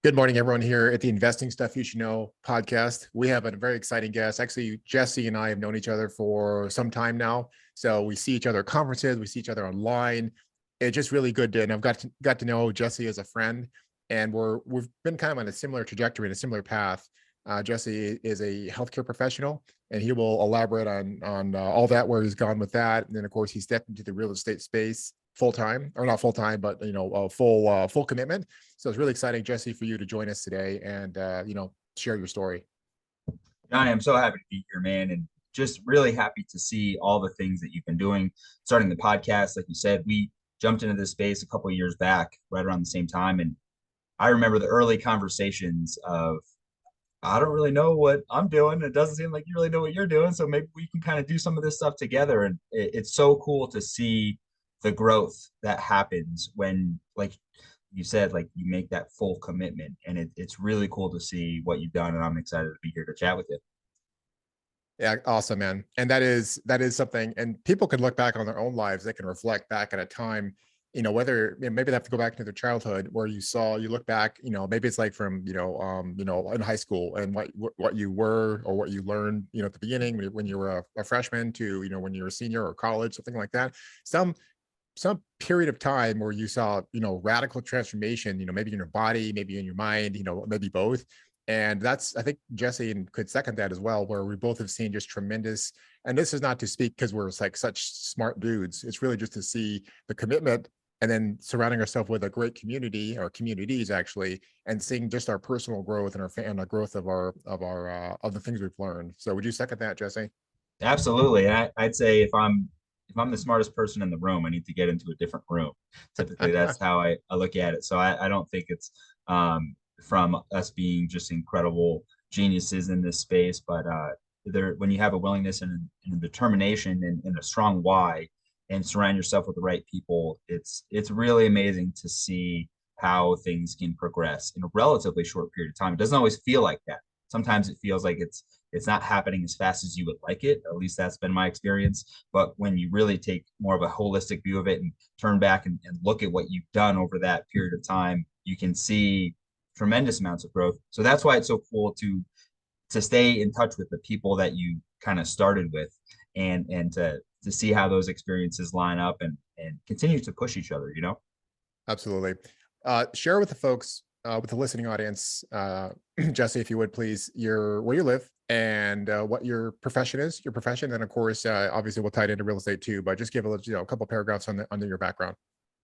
Good morning, everyone here at the Investing Stuff You Should Know podcast. We have a very exciting guest. Actually, Jesse and I have known each other for some time now. So we see each other at conferences, we see each other online. It's just really good and I've got to know Jesse as a friend, and we've been kind of on a similar trajectory and a similar path. Jesse is a healthcare professional, and he will elaborate on all that, where he's gone with that. And then, of course, he stepped into the real estate space full time, or not full time, but full commitment. So it's really exciting, Jesse, for you to join us today and share your story. Johnny, I'm so happy to be here, man, and just really happy to see all the things that you've been doing. Starting the podcast, like you said, we jumped into this space a couple of years back, right around the same time, and I remember the early conversations of, I don't really know what I'm doing. It doesn't seem like you really know what you're doing, so maybe we can kind of do some of this stuff together. And it's so cool to see the growth that happens when, like you said, like you make that full commitment, and it's really cool to see what you've done. And I'm excited to be here to chat with you. Yeah, awesome, man. And that is something, and people can look back on their own lives. They can reflect back at a time, whether maybe they have to go back into their childhood where you look back, maybe it's like from, in high school, and what you were or what you learned, at the beginning when you were a freshman to, when you were a senior or college, something like that. Some period of time where you saw, radical transformation, maybe in your body, maybe in your mind, maybe both. And that's, I think Jesse and could second that as well, where we both have seen just tremendous, and this is not to speak because we're like such smart dudes. It's really just to see the commitment, and then surrounding ourselves with a great community or communities actually, and seeing just our personal growth and and the growth of of the things we've learned. So would you second that, Jesse? Absolutely. And I'd say if I'm the smartest person in the room, I need to get into a different room. Typically, that's how I look at it. So I don't think it's from us being just incredible geniuses in this space, but there when you have a willingness and a determination and a strong why, and surround yourself with the right people, it's really amazing to see how things can progress in a relatively short period of time. It doesn't always feel like that. Sometimes it feels like it's not happening as fast as you would like it. At least that's been my experience. But when you really take more of a holistic view of it and turn back and look at what you've done over that period of time, you can see tremendous amounts of growth. So that's why it's so cool to stay in touch with the people that you kind of started with, and to see how those experiences line up and continue to push each other, you know? Absolutely. Share with the folks, with the listening audience, Jesse, if you would please, where you live and what your profession is, and of course, obviously, we'll tie it into real estate too. But just give a couple paragraphs on your background.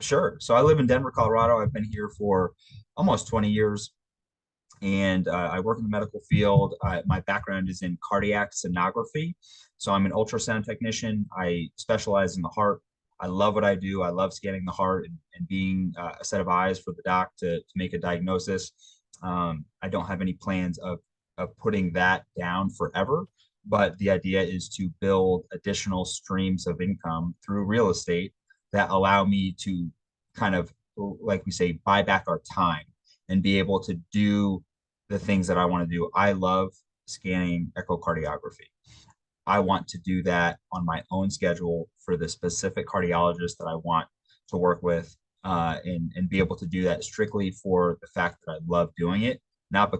Sure. So I live in Denver, Colorado. I've been here for almost 20 years, and I work in the medical field. My background is in cardiac sonography. So I'm an ultrasound technician. I specialize in the heart. I love what I do. I love scanning the heart and being a set of eyes for the doc to make a diagnosis. I don't have any plans of putting that down forever, but the idea is to build additional streams of income through real estate that allow me to kind of, like we say, buy back our time and be able to do the things that I want to do. I love scanning echocardiography. I want to do that on my own schedule for the specific cardiologist that I want to work with, and be able to do that strictly for the fact that I love doing it, not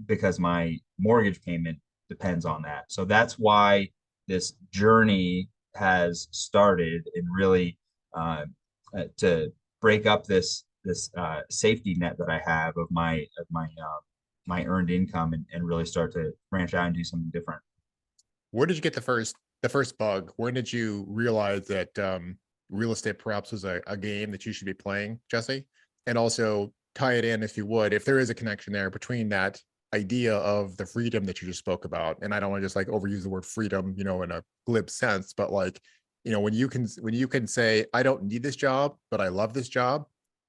because my mortgage payment depends on that. So that's why this journey has started, and really to break up this safety net that I have of my earned income, and really start to branch out and do something different. Where did you get the first bug? When did you realize that real estate perhaps was a game that you should be playing, Jesse? And also tie it in, if you would, if there is a connection there between that idea of the freedom that you just spoke about. And I don't want to just like overuse the word freedom, in a glib sense, but like, when you can say, I don't need this job, but I love this job.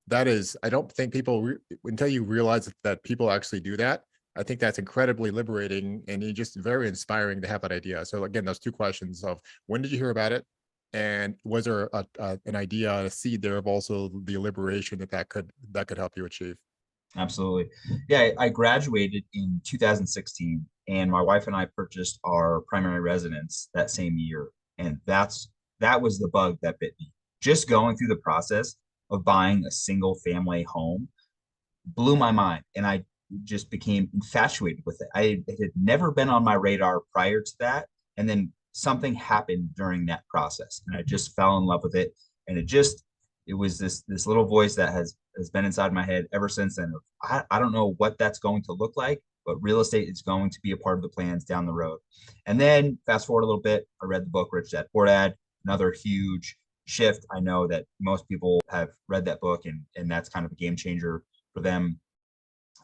That is, I don't think until you realize that people actually do that. I think that's incredibly liberating, and it's just very inspiring to have that idea. So again, those two questions of when did you hear about it, and was there an idea, a seed there of also the liberation that could help you achieve? Absolutely. Yeah, I graduated in 2016, and my wife and I purchased our primary residence that same year. And that was the bug that bit me. Just going through the process of buying a single family home blew my mind, and I just became infatuated with it. It had never been on my radar prior to that, and then something happened during that process, and I just fell in love with it. And it was this little voice that has been inside my head ever since then. I don't know what that's going to look like, but real estate is going to be a part of the plans down the road. And then fast forward a little bit, I read the book Rich Dad Poor Dad, another huge shift. I know that most people have read that book, and that's kind of a game changer for them.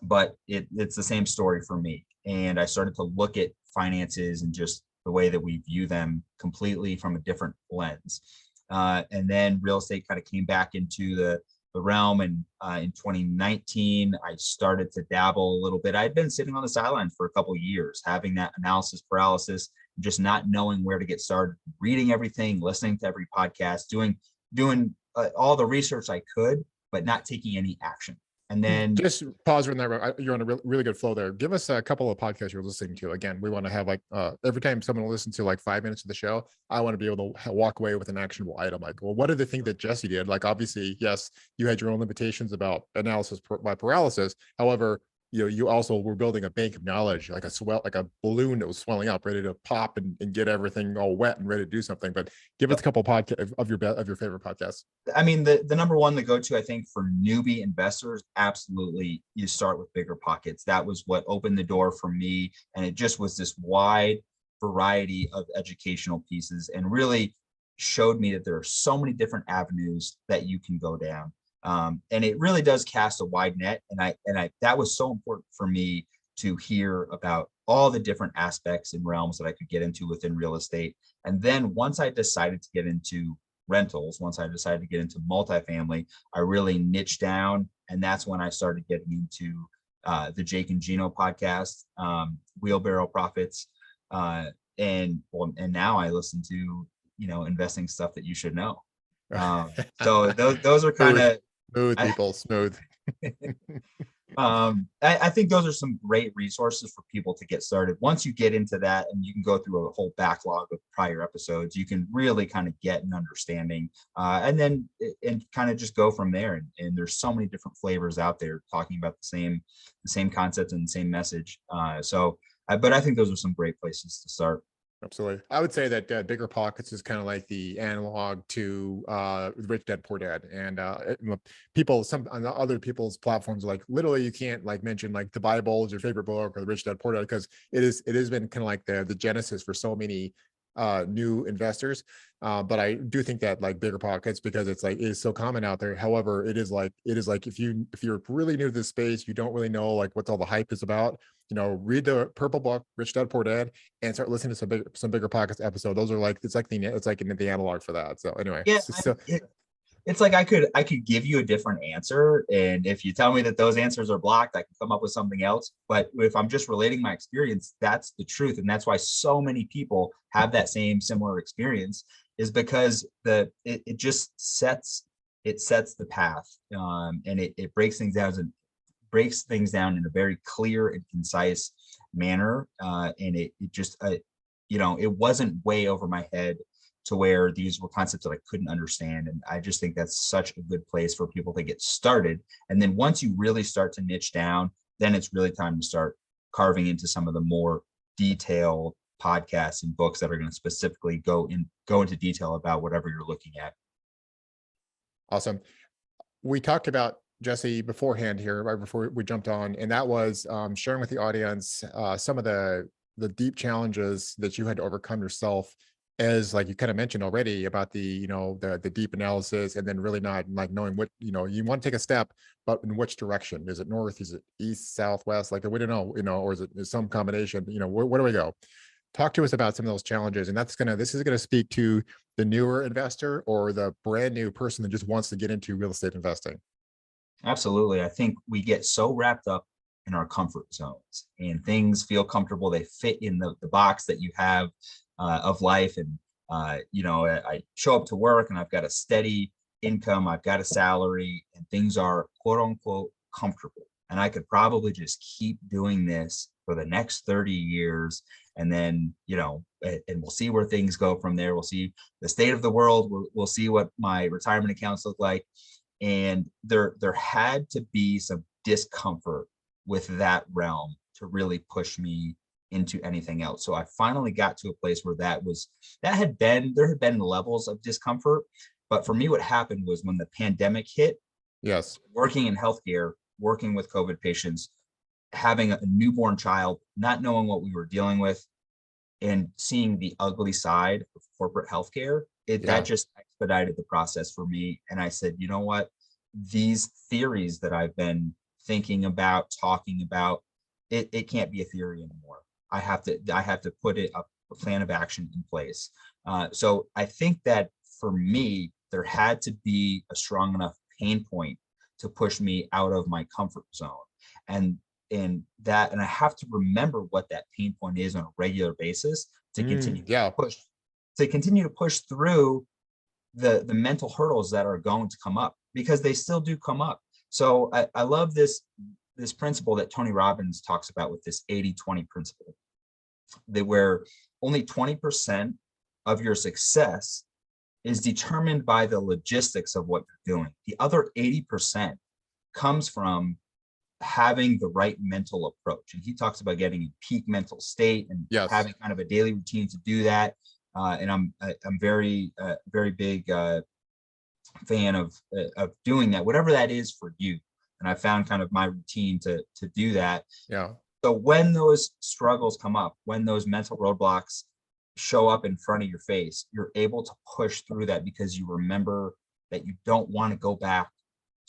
But it's the same story for me. And I started to look at finances and just the way that we view them completely from a different lens. And then real estate kind of came back into the realm. And in 2019, I started to dabble a little bit. I'd been sitting on the sidelines for a couple of years, having that analysis paralysis, just not knowing where to get started, reading everything, listening to every podcast, doing all the research I could, but not taking any action. And then Just pause right there. You're on a really good flow there. Give us a couple of podcasts you're listening to. Again, we want to have like every time someone will listen to like 5 minutes of the show, I want to be able to walk away with an actionable item. Like, well, what are the things that Jesse did? Like, obviously, yes, you had your own limitations about analysis by paralysis. However, you also were building a bank of knowledge, like like a balloon that was swelling up, ready to pop and get everything all wet and ready to do something. But give us a couple podcasts of your favorite podcasts. I mean, the number one to go to, I think, for newbie investors, absolutely, you start with Bigger Pockets. That was what opened the door for me. And it just was this wide variety of educational pieces, and really showed me that there are so many different avenues that you can go down. And it really does cast a wide net. And that was so important for me to hear about all the different aspects and realms that I could get into within real estate. And then once I decided to get into rentals, once I decided to get into multifamily, I really niched down. And that's when I started getting into the Jake and Gino podcast, Wheelbarrow Profits. And now I listen to, investing stuff that you should know. So those are kind of smooth people, smooth. I think those are some great resources for people to get started. Once you get into that and you can go through a whole backlog of prior episodes, you can really kind of get an understanding, and kind of just go from there. And there's so many different flavors out there talking about the same concept and the same message. But I think those are some great places to start. Absolutely. I would say that Bigger Pockets is kind of like the analog to Rich Dad Poor Dad. And some on the other people's platforms, like literally you can't like mention like the Bible is your favorite book or the Rich Dad Poor Dad, because it has been kind of like the genesis for so many new investors. But I do think that like Bigger Pockets, because it is so common out there. However, it is like if you're really new to this space, you don't really know like what's all the hype is about, read the purple book, Rich Dad Poor Dad, and start listening to some Bigger Pockets episode. Those are like, it's like the analog for that. So anyway, yeah, it's like I could give you a different answer, and if you tell me that those answers are blocked, I can come up with something else. But if I'm just relating my experience, that's the truth. And that's why so many people have that similar experience, is because it just sets the path, and it breaks things down in a very clear and concise manner. And it just it wasn't way over my head to where these were concepts that I couldn't understand. And I just think that's such a good place for people to get started. And then once you really start to niche down, then it's really time to start carving into some of the more detailed podcasts and books that are going to specifically go into detail about whatever you're looking at. Awesome. We talked about Jesse beforehand here, right before we jumped on, and that was sharing with the audience some of the deep challenges that you had to overcome yourself, as like you kind of mentioned already about the deep analysis, and then really not like knowing what you want to take a step, but in which direction. Is it north? Is it east, south, west? Like we don't know, or is it some combination? Where do we go? Talk to us about some of those challenges. And this is gonna speak to the newer investor or the brand new person that just wants to get into real estate investing. Absolutely. I think we get so wrapped up in our comfort zones, and things feel comfortable. They fit in the box that you have of life. And, I show up to work and I've got a steady income, I've got a salary, and things are quote unquote comfortable. And I could probably just keep doing this for the next 30 years. And then, and we'll see where things go from there. We'll see the state of the world. We'll see what my retirement accounts look like. And there had to be some discomfort with that realm to really push me into anything else. So I finally got to a place where there had been levels of discomfort. But for me, what happened was when the pandemic hit, Yes. working in healthcare, working with COVID patients, having a newborn child, not knowing what we were dealing with, and seeing the ugly side of corporate healthcare, that Yeah. just expedited the process for me. And I said, you know what? These theories that I've been thinking about, talking about, it can't be a theory anymore. I have to put a plan of action in place. So I think that for me, there had to be a strong enough pain point to push me out of my comfort zone. And and I have to remember what that pain point is on a regular basis to continue Yeah. to push through the mental hurdles that are going to come up, because they still do come up. So I love this principle that Tony Robbins talks about with this 80-20 principle, that where only 20% of your success is determined by the logistics of what you're doing. The other 80% comes from having the right mental approach. And he talks about getting in peak mental state and Yes. having kind of a daily routine to do that. And I'm very big fan of doing that, whatever that is for you. And I found kind of my routine to do that. Yeah. So when those struggles come up, when those mental roadblocks show up in front of your face, you're able to push through that because you remember that you don't want to go back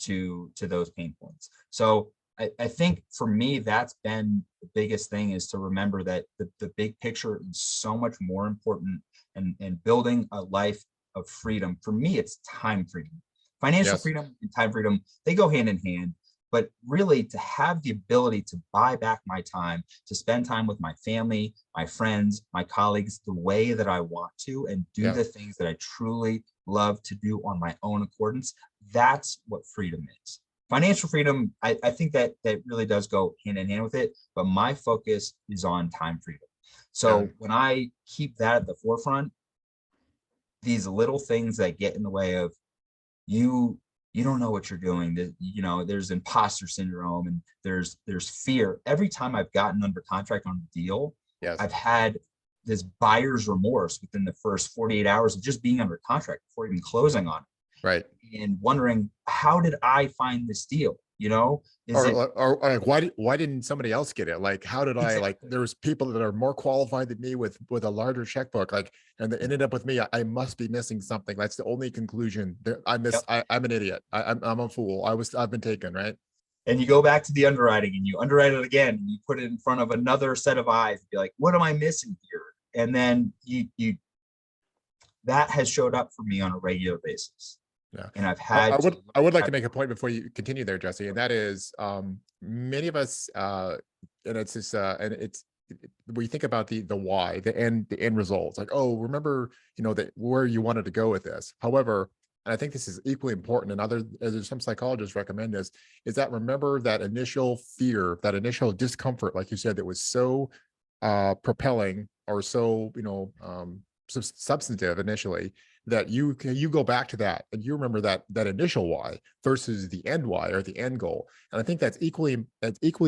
to those pain points. So I think for me, that's been the biggest thing, is to remember that the big picture is so much more important, and building a life of freedom. For me, it's time freedom. Financial Yes. freedom and time freedom, they go hand in hand. But really, to have the ability to buy back my time, to spend time with my family, my friends, my colleagues, the way that I want to, and do Yeah. the things that I truly love to do on my own accordance, that's what freedom is. Financial freedom, I think that really does go hand in hand with it, but my focus is on time freedom. Yeah. So when I keep that at the forefront, these little things that get in the way of you you don't know what you're doing, that there's imposter syndrome, and there's fear. Every time I've gotten under contract on a deal, Yes. I've had this buyer's remorse within the first 48 hours of just being under contract before even closing on Right. it, and wondering, how did I find this deal? Is it Or like, why didn't somebody else get it? Like, how did I, like, exactly? there's people that are more qualified than me with a larger checkbook, like, and they ended up with me. I must be missing something. That's the only conclusion. Yep. I'm an idiot. I'm a fool. I've been taken, right? And you go back to the underwriting and you underwrite it again, and you put it in front of another set of eyes and be like, what am I missing here? And then you that has showed up for me on a regular basis. Yeah. And I've I, I had to would learn I would like how to to make a point before you continue there, Jesse, and that is, many of us, and it's just, and we think about the why, the end results, like, oh, remember, that where you wanted to go with this. However, and I think this is equally important, and as some psychologists recommend this, is that remember that initial fear, that initial discomfort, like you said, that was so propelling, or so, substantive initially, that you go back to that and you remember that initial why versus the end why, or the end goal. And I think that's equally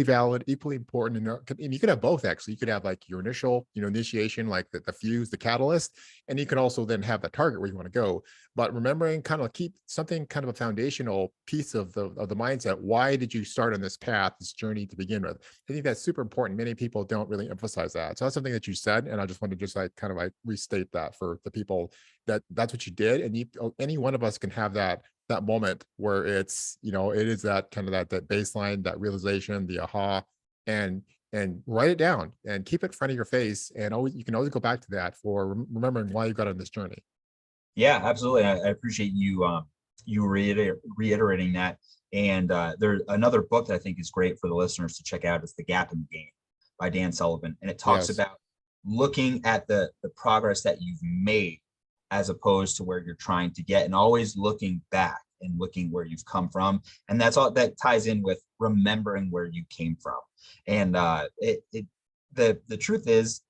valid, equally important. And you could have both, actually. You could have, like, your initial, initiation, like the fuse, the catalyst, and you could also then have the target where you want to go. But remembering, kind of keep something, kind of a foundational piece of the mindset. Why did you start on this path, this journey to begin with? I think that's super important. Many people don't really emphasize that. So that's something that you said, and I just wanted to just, like, kind of like restate that for the people, that's what you did. And any one of us can have that moment where it's, it is that kind of that baseline, that realization, the aha, and write it down and keep it in front of your face, and always, you can always go back to that for remembering why you got on this journey. Yeah, absolutely. I appreciate you reiterating that. And there's another book that I think is great for the listeners to check out, is The Gap in the Game by Dan Sullivan. And it talks Yes. about looking at the progress that you've made as opposed to where you're trying to get, and always looking back and looking where you've come from. And that's all that ties in with remembering where you came from. And the truth is,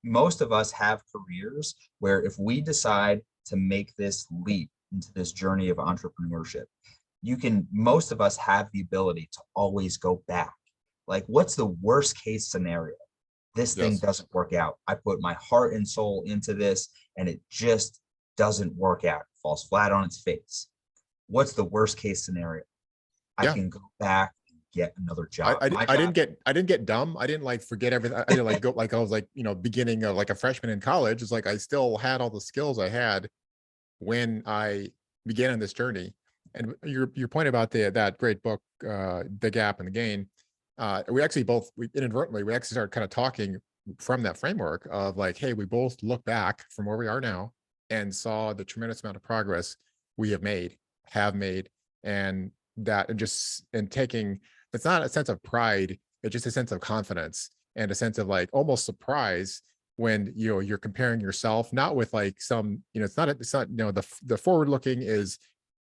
most of us have careers where if we decide to make this leap into this journey of entrepreneurship, most of us have the ability to always go back. Like, what's the worst case scenario? This thing Yes. doesn't work out. I put my heart and soul into this and it just doesn't work out. It falls flat on its face. What's the worst case scenario? I Yeah. can go back and get another job. My I job. didn't get dumb. I didn't like forget everything. I didn't like go like I was like, beginning of like a freshman in college. It's like I still had all the skills I had when I began on this journey. And your point about that great book, The Gap and the Gain, we actually we inadvertently we actually started kind of talking from that framework of like, hey, we both look back from where we are now and saw the tremendous amount of progress we have made, and that and taking, it's not a sense of pride, it's just a sense of confidence and a sense of like almost surprise when you're comparing yourself not with like some, it's not the forward looking is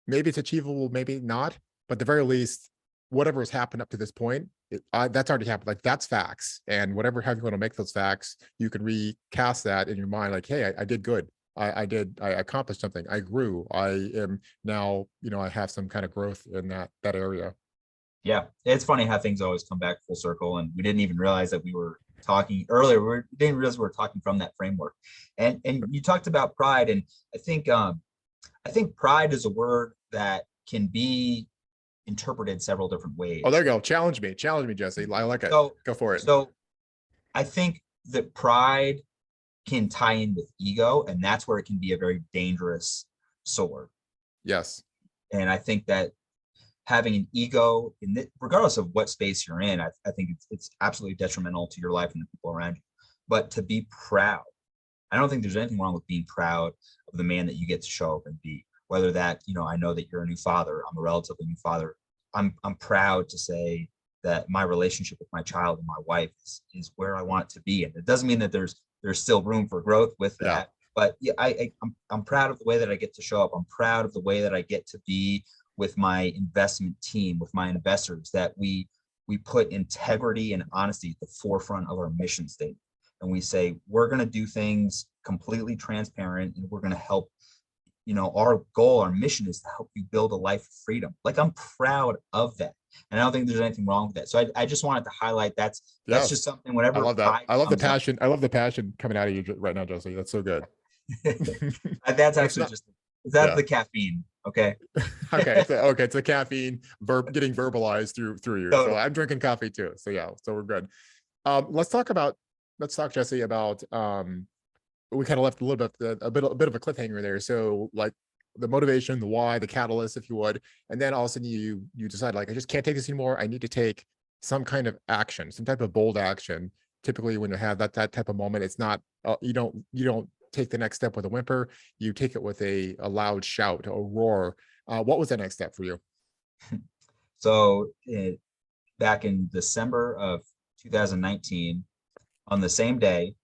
maybe it's achievable, maybe not, but at the very least whatever has happened up to this point, that's already happened. Like that's facts, and whatever have you want to make those facts, you can recast that in your mind like, hey, I did good. I accomplished something. I grew. I am now, I have some kind of growth in that area. Yeah, it's funny how things always come back full circle, and we didn't even realize that we were talking earlier. We didn't realize we were talking from that framework. And you talked about pride, and I think pride is a word that can be interpreted several different Oh, there ways. you go. Challenge me, Jesse. I like it. So Go for it. so I think that pride can tie in with ego, and that's where it can be a very dangerous sword. Yes. And I think that having an ego regardless of what space you're in, I think it's absolutely detrimental to your life and the people around you. But to be proud, I don't think there's anything wrong with being proud of the man that you get to show up and be. Whether that, I know that you're a new father, I'm a relatively new father. I'm proud to say that my relationship with my child and my wife is where I want it to be. And it doesn't mean that there's still room for growth with Yeah. that. But yeah, I'm proud of the way that I get to show up. I'm proud of the way that I get to be with my investment team, with my investors, that we put integrity and honesty at the forefront of our mission statement. And we say, we're going to do things completely transparent, and we're going to help, our goal, our mission is to help you build a life of freedom. Like, I'm proud of that. And I don't think there's anything wrong with that. So I just wanted to highlight that's just Yes. something I whenever love that. pride I love the comes up. passion. I love the passion coming out of you right now, Jesse. That's so good. That's And it's actually not, just, that's yeah. the caffeine. Okay. Okay. Okay. It's a caffeine getting verbalized through you. So Totally. I'm drinking coffee too. So yeah. So we're good. Let's talk, Jesse, about we kind of left a little bit a bit of a cliffhanger there. So like the motivation, the why, the catalyst, if you would, and then all of a sudden you decide like, I just can't take this anymore. I need to take some kind of action, some type of bold action. Typically, when you have that type of moment, it's not you don't take the next step with a whimper. You take it with a loud shout, a roar. What was the next step for you? So back in December of 2019, on the same day,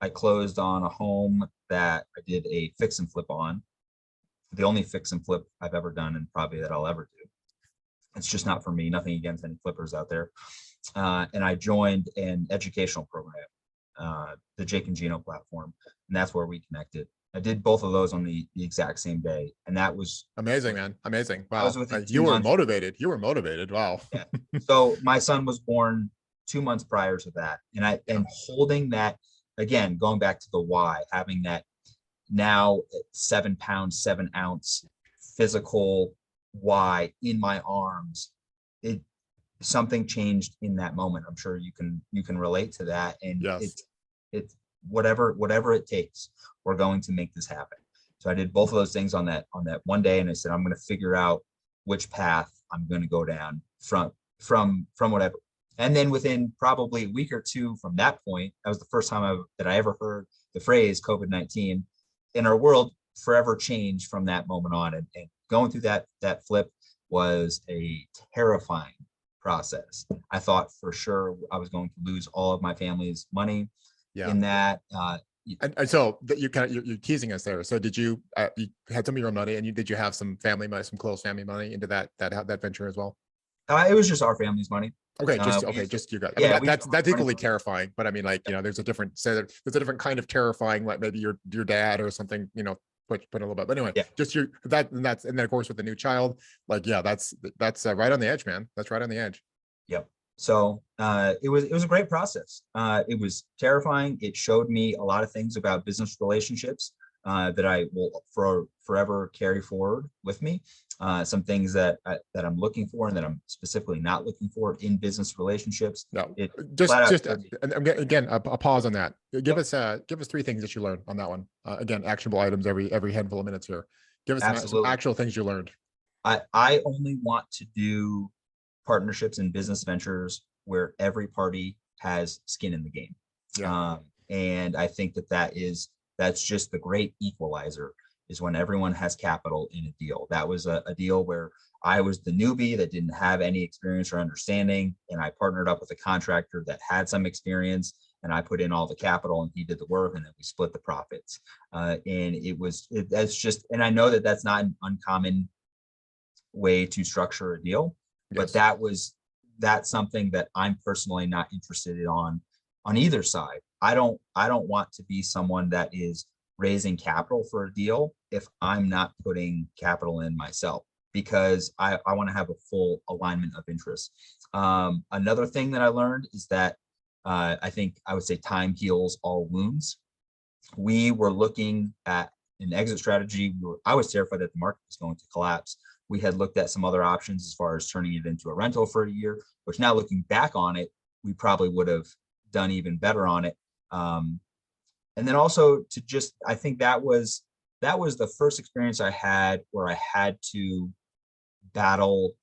I closed on a home that I did a fix and flip on. The only fix and flip I've ever done, and probably that I'll ever do. It's just not for me. Nothing against any flippers out there. And I joined an educational program, the Jake and Gino platform, and that's where we connected. I did both of those on the exact same day, and that was Amazing, man. Amazing. I was Wow. within two You were months. motivated. You were motivated. Wow. Yeah. So my son was born 2 months prior to that, and holding that, again, going back to the why, having that now 7 pound 7 ounce physical why in my arms, it something changed in that moment. I'm sure you can relate to that, and Yes. it's whatever it takes, we're going to make this happen. So I did both of those things on that one day, and I said, I'm going to figure out which path I'm going to go down from whatever. And then within probably a week or two from that point, that was the first time that I ever heard the phrase COVID-19. In our world forever changed from that moment on. And going through that flip was a terrifying process. I thought for sure I was going to lose all of my family's money Yeah. in that. And so that you're teasing us there. So did you had some of your own money, and did you have some family money, some close family money into that venture as well? It was just our family's money. Okay, just you guys. I Yeah, mean, that's equally terrifying, but I mean, like, there's a different kind of terrifying, like maybe your dad or something, put a little bit. But anyway, Yeah. just your that and then of course with the new child, like yeah, that's right on the edge, man. That's right on the edge. Yep. So it was a great process. It was terrifying. It showed me a lot of things about business relationships that I will forever carry forward with me. Some things that I'm looking for and that I'm specifically not looking for in business relationships. No, It flat out showed me. and again, a pause on that. Give us 3 things that you learned on that one. Again, actionable items every handful of minutes here. Give us some Absolutely. actual things you learned. I only want to do partnerships and business ventures where every party has skin in the game. Yeah. And I think that's just the great equalizer, is when everyone has capital in a deal. That was a deal where I was the newbie that didn't have any experience or understanding, and I partnered up with a contractor that had some experience, and I put in all the capital and he did the work, and then we split the profits. And that's just, and I know that that's not an uncommon way to structure a deal, but Yes. that's something that I'm personally not interested in on either side. I don't want to be someone that is raising capital for a deal if I'm not putting capital in myself, because I want to have a full alignment of interests. Another thing that I learned is that I think I would say time heals all wounds. We were looking at an exit strategy. I was terrified that the market was going to collapse. We had looked at some other options as far as turning it into a rental for a year, which now looking back on it, we probably would have done even better on it. And then also to just, I think that was the first experience I had where I had to battle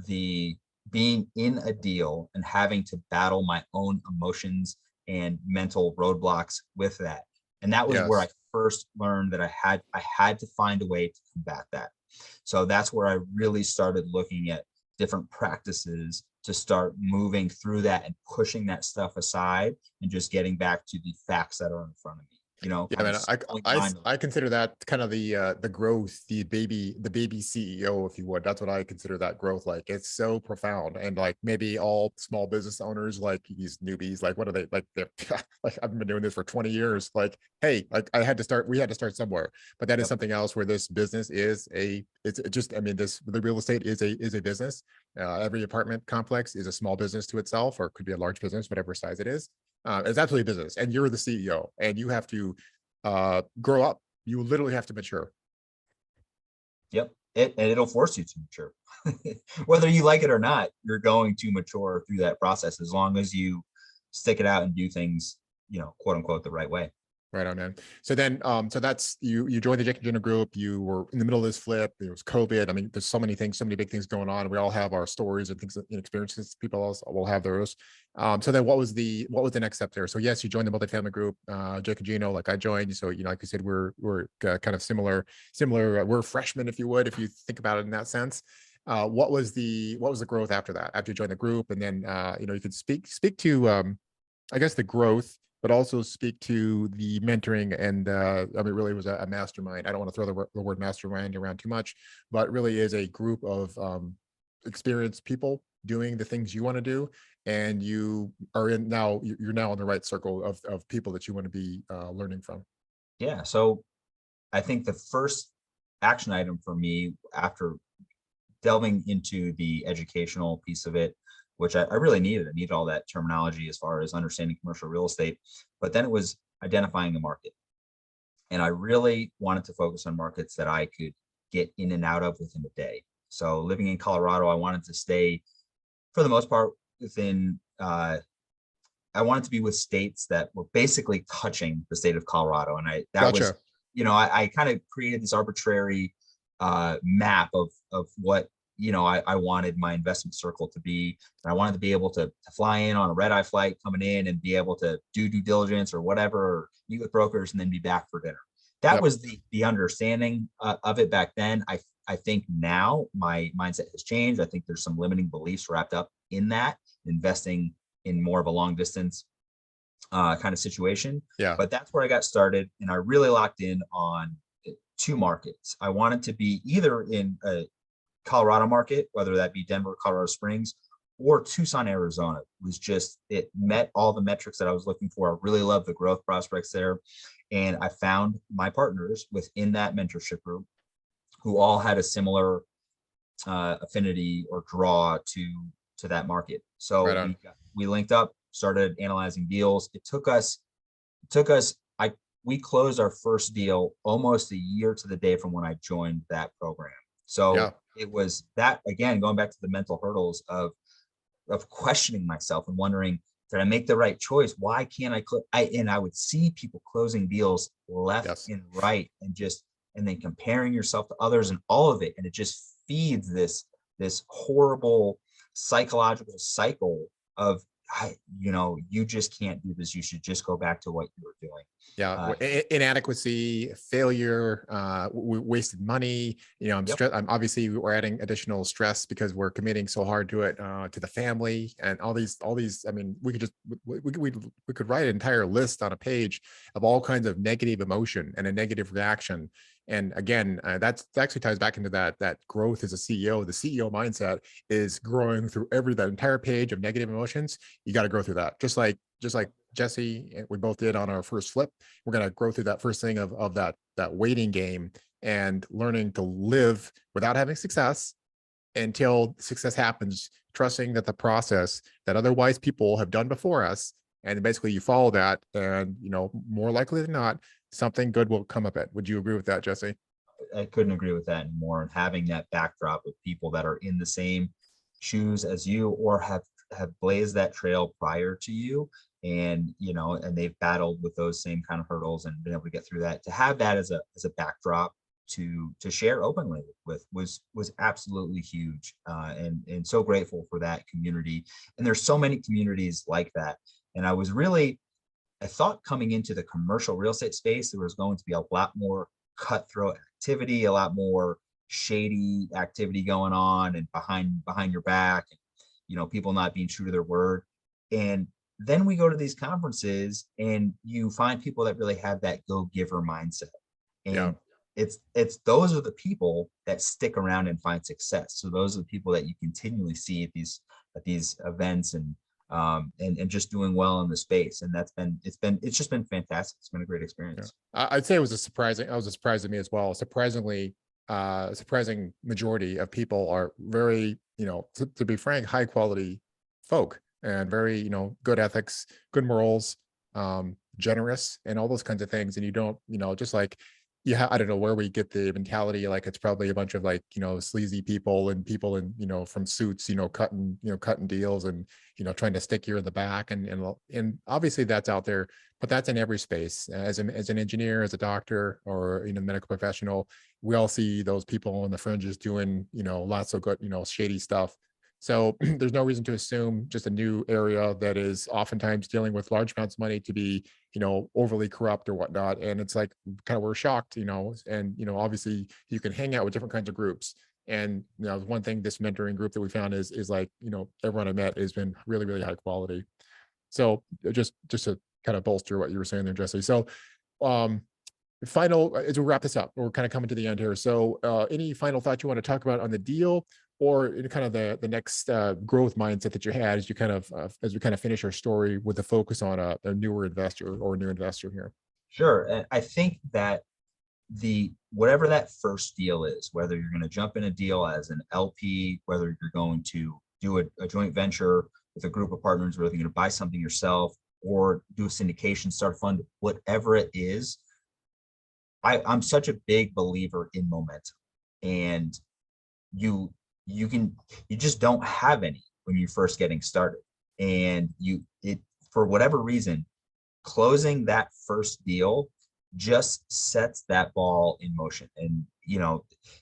the being in a deal and having to battle my own emotions and mental roadblocks with that. And that was where I Yes. first learned that I had to find a way to combat that. So that's where I really started looking at different practices to start moving through that and pushing that stuff aside and just getting back to the facts that are in front of me, Yeah, kind of man. slowing the mind. I consider that kind of the growth, the baby CEO, if you would. That's what I consider that growth like. It's so profound, and like maybe all small business owners, like these newbies, like what are they like? They're like I've been doing this for 20 years. Like, hey, like I had to start. We had to start somewhere, but that is Yep. something else where this business is it's just. I mean, the real estate is a business. Every apartment complex is a small business to itself, or it could be a large business, whatever size it is. It's absolutely a business, and you're the CEO, and you have to grow up. You literally have to mature. Yep. And it'll force you to mature. Whether you like it or not, you're going to mature through that process as long as you stick it out and do things, quote unquote, the right way. Right on, man. So then, so that's you joined the Jake and Jenna group. You were in the middle of this flip. There was COVID. I mean, there's so many things, so many big things going on. We all have our stories and things and experiences. People else will have theirs. So then what was the next step there? So yes, you joined the multifamily group, Jake and Gino, like I joined. So, like you said, we're kind of similar. We're freshmen, if you would, if you think about it in that sense. What was the growth after that, after you joined the group? And then, you could speak to, I guess, the growth, but also speak to the mentoring. And I mean, really was a mastermind. I don't want to throw the word mastermind around too much, but really is a group of experienced people doing the things you want to do. And you're now in the right circle of people that you want to be learning from. Yeah. So I think the first action item for me after delving into the educational piece of it, which I really needed. I needed all that terminology as far as understanding commercial real estate, but then it was identifying the market. And I really wanted to focus on markets that I could get in and out of within a day. So living in Colorado, I wanted to stay for the most part within, I wanted to be with states that were basically touching the state of Colorado. And that was, Gotcha. I kind of created this arbitrary map of what I wanted my investment circle to be. And I wanted to be able to fly in on a red eye flight coming in and be able to do due diligence or whatever, or meet with brokers and then be back for dinner. That Yep. was the understanding of it back then. I think now my mindset has changed. I think there's some limiting beliefs wrapped up in that, investing in more of a long distance kind of situation. Yeah. But that's where I got started, and I really locked in on 2 markets. I wanted to be either in a Colorado market, whether that be Denver, Colorado Springs, or Tucson, Arizona. It met all the metrics that I was looking for. I really love the growth prospects there. And I found my partners within that mentorship group who all had a similar affinity or draw to that market. Right So on. we linked up, started analyzing deals. It took us we closed our first deal almost a year to the day from when I joined that program. Yeah. So it was that, again, going back to the mental hurdles of questioning myself and wondering, did I make the right choice? Why can't I would see people closing deals left Yes. and right, and then comparing yourself to others and all of it. And it just feeds this horrible psychological cycle of, you just can't do this. You should just go back to what you were doing. Yeah, Uh, inadequacy, failure, wasted money. I'm yep. stressed. I'm obviously we're adding additional stress because we're committing so hard to it, to the family and all these. I mean, we could just we could write an entire list on a page of all kinds of negative emotion and a negative reaction. And again, that actually ties back into that growth as a CEO. The CEO mindset is growing through that entire page of negative emotions. You got to grow through that, just like Jesse, we both did on our first flip. We're going to grow through that first thing of that waiting game and learning to live without having success until success happens, trusting that the process that otherwise people have done before us, and basically you follow that, and more likely than not, something good will come of it. Would you agree with that, Jesse? I couldn't agree with that anymore. And having that backdrop of people that are in the same shoes as you, or have blazed that trail prior to you, and they've battled with those same kind of hurdles and been able to get through that, to have that as a backdrop to share openly with was absolutely huge, and so grateful for that community. And there's so many communities like that. And I thought coming into the commercial real estate space, there was going to be a lot more cutthroat activity, a lot more shady activity going on, and behind your back, and people not being true to their word. And then we go to these conferences, and you find people that really have that go-giver mindset. Yeah. And it's those are the people that stick around and find success. So those are the people that you continually see at these events, and just doing well in the space. And it's just been fantastic. It's been a great Yeah. experience. I'd say it was a surprise to me as well. Surprising majority of people are very, to be frank, high quality folk, and very, good ethics, good morals, generous, and all those kinds of things. And you don't, just like, yeah, I don't know where we get the mentality, like it's probably a bunch of like, sleazy people and people in, from suits, cutting deals and, trying to stick you in the back. And obviously that's out there, but that's in every space. As an engineer, as a doctor, or, medical professional, we all see those people on the fringes doing, lots of good, shady stuff. So there's no reason to assume just a new area that is oftentimes dealing with large amounts of money to be, overly corrupt or whatnot. And it's like, kind of, we're shocked, and, obviously you can hang out with different kinds of groups. And, one thing, this mentoring group that we found is like, everyone I met has been really, really high quality. So just to kind of bolster what you were saying there, Jesse. So, um, final, as we wrap this up, we're kind of coming to the end here. So, any final thoughts you want to talk about on the deal, or in kind of the next growth mindset that you had as you kind of as we kind of finish our story with a focus on a newer investor or a new investor here? Sure. And I think that the whatever that first deal is, whether you're going to jump in a deal as an LP, whether you're going to do a joint venture with a group of partners, whether you're going to buy something yourself or do a syndication, start a fund, whatever it is, I'm such a big believer in momentum. And you you just don't have any when you're first getting started. And for whatever reason, closing that first deal just sets that ball in motion. And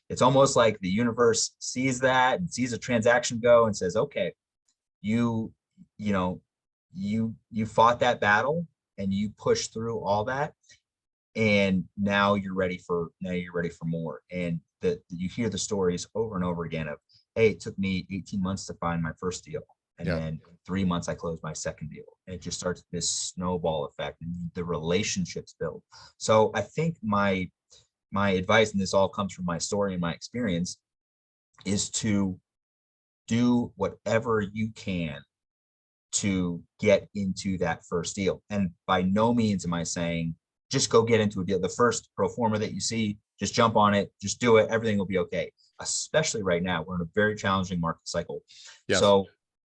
it's almost like the universe sees that and sees a transaction go and says, okay, you you know you fought that battle and you pushed through all that, and now you're ready for more. And that you hear the stories over and over again of, hey, it took me 18 months to find my first deal, and Yeah. then in 3 months I closed my second deal. And it just starts this snowball effect, and the relationships build. So I think my advice, and this all comes from my story and my experience, is to do whatever you can to get into that first deal. And by no means am I saying just go get into a deal. The first pro forma that you see, just jump on it, just do it. Everything will be okay. Especially right now, we're in a very challenging market cycle. Yes. So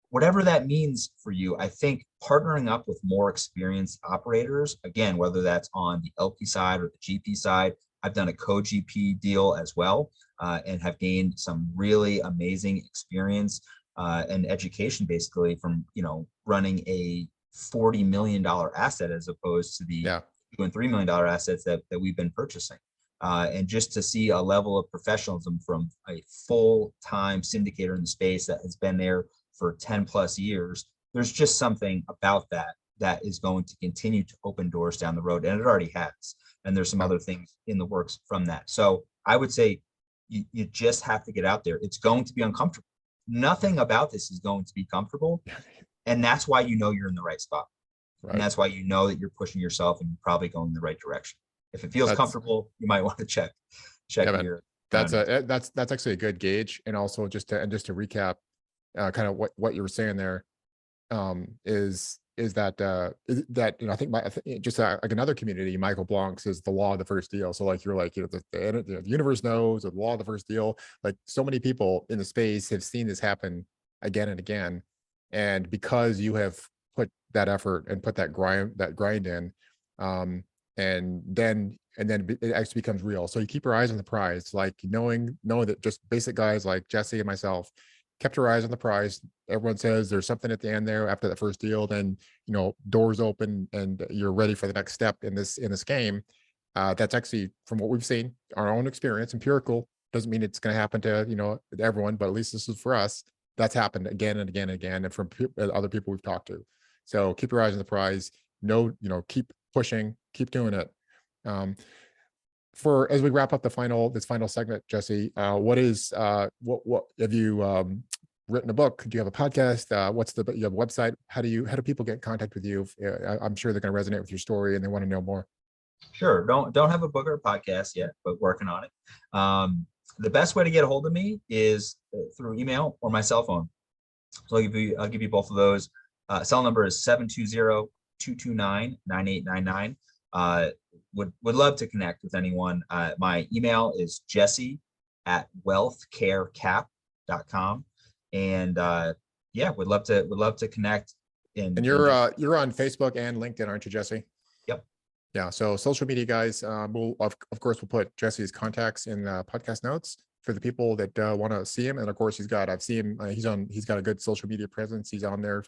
whatever that means for you, I think partnering up with more experienced operators, again, whether that's on the LP side or the GP side, I've done a co-GP deal as well, and have gained some really amazing experience and education, basically, from running a $40 million asset as opposed to the Yeah. $2 and $3 million assets that we've been purchasing. And just to see a level of professionalism from a full-time syndicator in the space that has been there for 10 plus years, there's just something about that is going to continue to open doors down the road, and it already has. And there's some other things in the works from that. So I would say you just have to get out there. It's going to be uncomfortable. Nothing about this is going to be comfortable. And that's why you're in the right spot. And Right. that's why that you're pushing yourself and you're probably going in the right direction. If it feels That's comfortable, you might want to check yeah, man. your That's surroundings. that's actually a good gauge. And also just to recap, kind of what you were saying there, is that I think just like another community, Michael Blanc's is the law of the first deal. So like you're like the universe knows, or the law of the first deal. Like so many people in the space have seen this happen again and again, and because you have put that effort and put that grind in, um, and then it actually becomes real. So you keep your eyes on the prize, like knowing that just basic guys like Jesse and myself kept our eyes on the prize. Everyone says there's something at the end there after that first deal, then doors open and you're ready for the next step in this game. That's actually, from what we've seen, our own experience, empirical, doesn't mean it's going to happen to everyone, but at least this is for us. That's happened again and again and again, and from other people we've talked to. So keep your eyes on the prize. Keep pushing, keep doing it. Um, for as we wrap up this final segment, Jesse, what have you written a book? Do you have a podcast? You have a website? How do people get in contact with you? I'm sure they're going to resonate with your story and they want to know more. Sure. Don't have a book or a podcast yet, but working on it. The best way to get a hold of me is through email or my cell phone. So I'll give you both of those. Cell number is 720-229-9899. Would love to connect with anyone. My email is jesse@wealthcarecap.com. And yeah, would love to connect. And you're on Facebook and LinkedIn, aren't you, Jesse? Yep. Yeah. So social media guys, we'll of course we'll put Jesse's contacts in the podcast notes for the people that want to see him. And of course I've seen him, he's got a good social media presence. He's on there,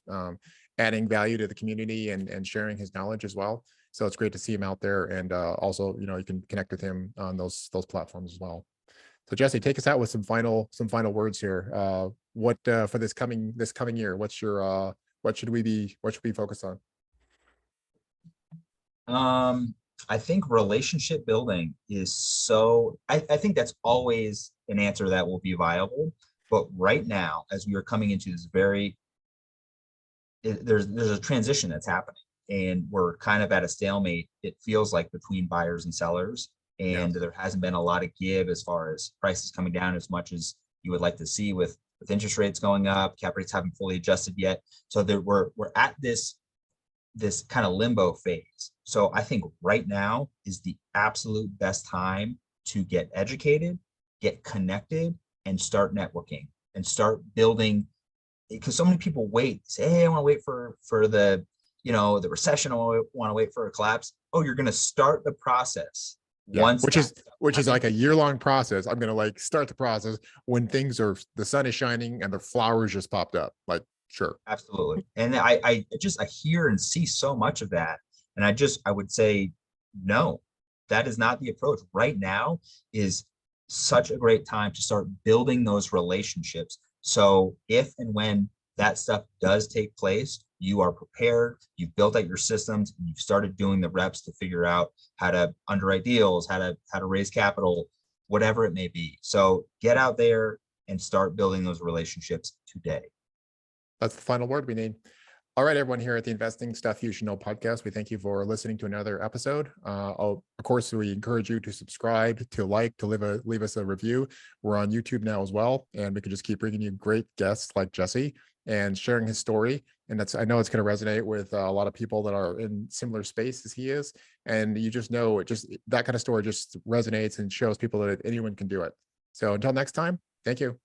adding value to the community and sharing his knowledge as well. So it's great to see him out there. And also, you can connect with him on those platforms as well. So Jesse, take us out with some final words here. What for this coming year, what's your what should we focus on? I think relationship building is I think that's always an answer that will be viable. But right now, as we are coming into this there's a transition that's happening, and we're kind of at a stalemate, it feels like, between buyers and sellers. And there hasn't been a lot of give as far as prices coming down as much as you would like to see, with interest rates going up, cap rates haven't fully adjusted yet. So we're at this kind of limbo phase. So I think right now is the absolute best time to get educated, get connected, and start networking and start building. Because so many people say, hey, I want to wait for the the recession, I want to wait for a collapse. Oh, you're going to start the process. Yeah, which is like a year-long process. I'm going to start the process when the sun is shining and the flowers just popped up. Sure. Absolutely. And I hear and see so much of that. And I would say, no, that is not the approach. Right now is such a great time to start building those relationships. So if and when that stuff does take place, you are prepared, you've built out your systems, and you've started doing the reps to figure out how to underwrite deals, how to raise capital, whatever it may be. So get out there and start building those relationships today. That's the final word we need. All right, everyone here at the Investing Stuff You Should Know podcast, we thank you for listening to another episode. Of course, we encourage you to subscribe, to like, to leave us a review. We're on YouTube now as well, and we can just keep bringing you great guests like Jesse and sharing his story. And I know it's going to resonate with a lot of people that are in similar space as he is. And you just know that kind of story just resonates and shows people that anyone can do it. So until next time, thank you.